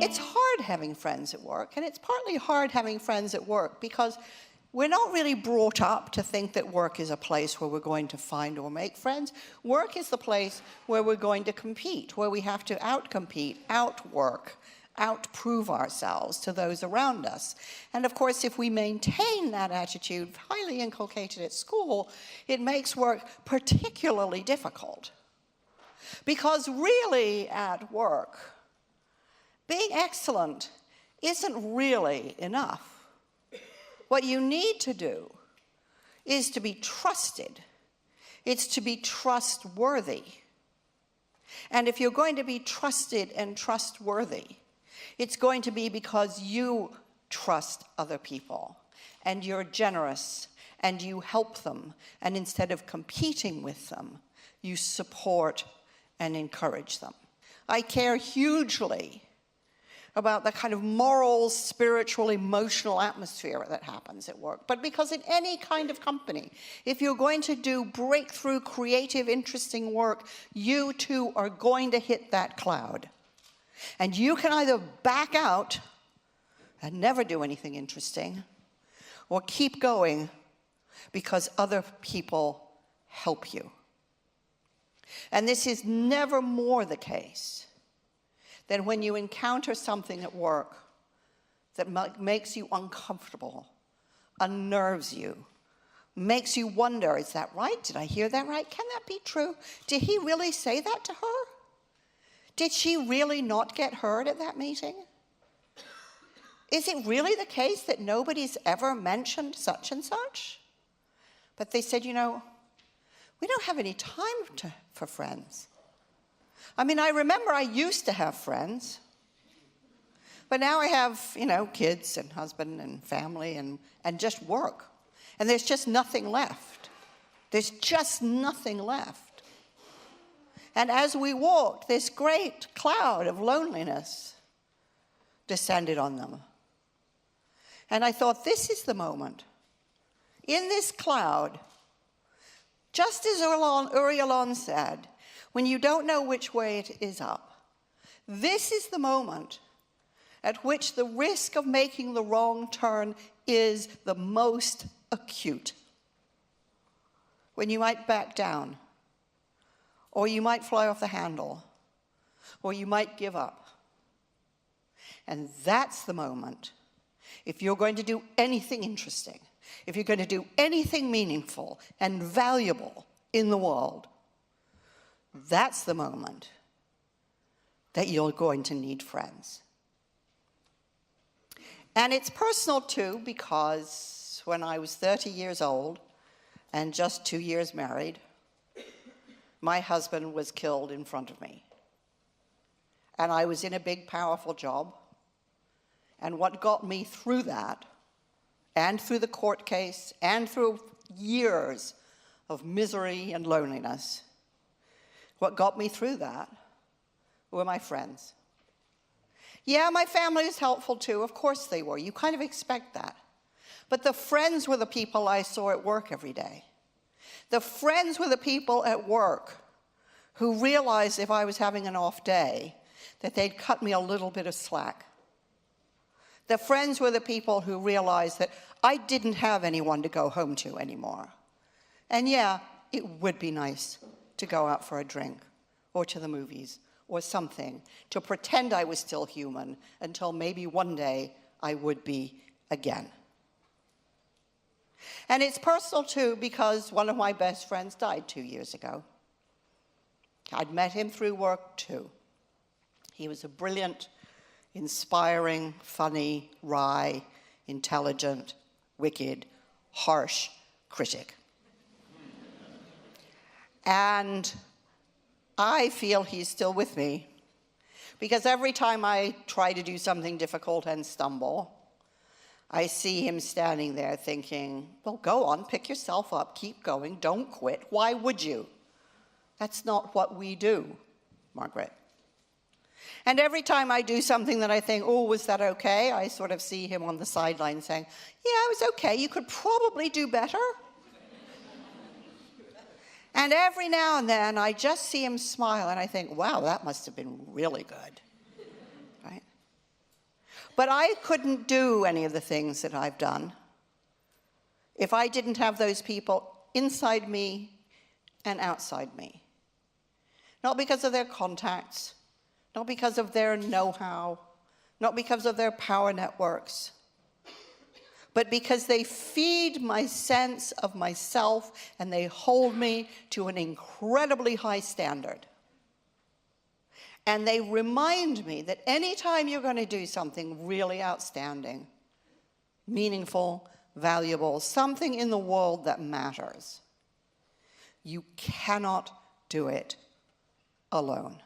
It's hard having friends at work, and it's partly hard having friends at work because we're not really brought up to think that work is a place where we're going to find or make friends. Work is the place where we're going to compete, where we have to outcompete, outwork, outprove ourselves to those around us. And of course, if we maintain that attitude, highly inculcated at school, it makes work particularly difficult. Because really at work, being excellent isn't really enough. What you need to do is to be trusted. It's to be trustworthy. And if you're going to be trusted and trustworthy, it's going to be because you trust other people, and you're generous, and you help them, and instead of competing with them, you support and encourage them. I care hugely about the kind of moral, spiritual, emotional atmosphere that happens at work. But because in any kind of company, if you're going to do breakthrough, creative, interesting work, you too are going to hit that cloud. And you can either back out and never do anything interesting, or keep going because other people help you. And this is never more the case than when you encounter something at work that makes you uncomfortable, unnerves you, makes you wonder, is that right? Did I hear that right? Can that be true? Did he really say that to her? Did she really not get heard at that meeting? Is it really the case that nobody's ever mentioned such and such? But they said, you know, we don't have any time for friends. I mean, I remember I used to have friends, but now I have, you know, kids and husband and family and just work. And there's just nothing left. There's just nothing left. And as we walked, this great cloud of loneliness descended on them. And I thought, this is the moment. In this cloud, just as Urielon said, when you don't know which way it is up, this is the moment at which the risk of making the wrong turn is the most acute. When you might back down, or you might fly off the handle, or you might give up. And that's the moment, if you're going to do anything interesting, if you're going to do anything meaningful and valuable in the world, that's the moment that you're going to need friends. And it's personal too, because when I was 30 years old and just 2 years married, my husband was killed in front of me. And I was in a big, powerful job. And what got me through that, and through the court case, and through years of misery and loneliness, what got me through that were my friends. Yeah, my family was helpful too. Of course they were. You kind of expect that. But the friends were the people I saw at work every day. The friends were the people at work who realized if I was having an off day, that they'd cut me a little bit of slack. The friends were the people who realized that I didn't have anyone to go home to anymore. And yeah, it would be nice to go out for a drink, or to the movies, or something, to pretend I was still human until maybe one day I would be again. And it's personal too, because one of my best friends died 2 years ago. I'd met him through work too. He was a brilliant, inspiring, funny, wry, intelligent, wicked, harsh critic. And I feel he's still with me, because every time I try to do something difficult and stumble, I see him standing there thinking, well, go on, pick yourself up, keep going, don't quit. Why would you? That's not what we do, Margaret. And every time I do something that I think, oh, was that okay? I sort of see him on the sideline saying, yeah, it was okay, you could probably do better. And every now and then, I just see him smile, and I think, wow, that must have been really good, right? But I couldn't do any of the things that I've done if I didn't have those people inside me and outside me. Not because of their contacts, not because of their know-how, not because of their power networks, but because they feed my sense of myself and they hold me to an incredibly high standard. And they remind me that anytime you're going to do something really outstanding, meaningful, valuable, something in the world that matters, you cannot do it alone.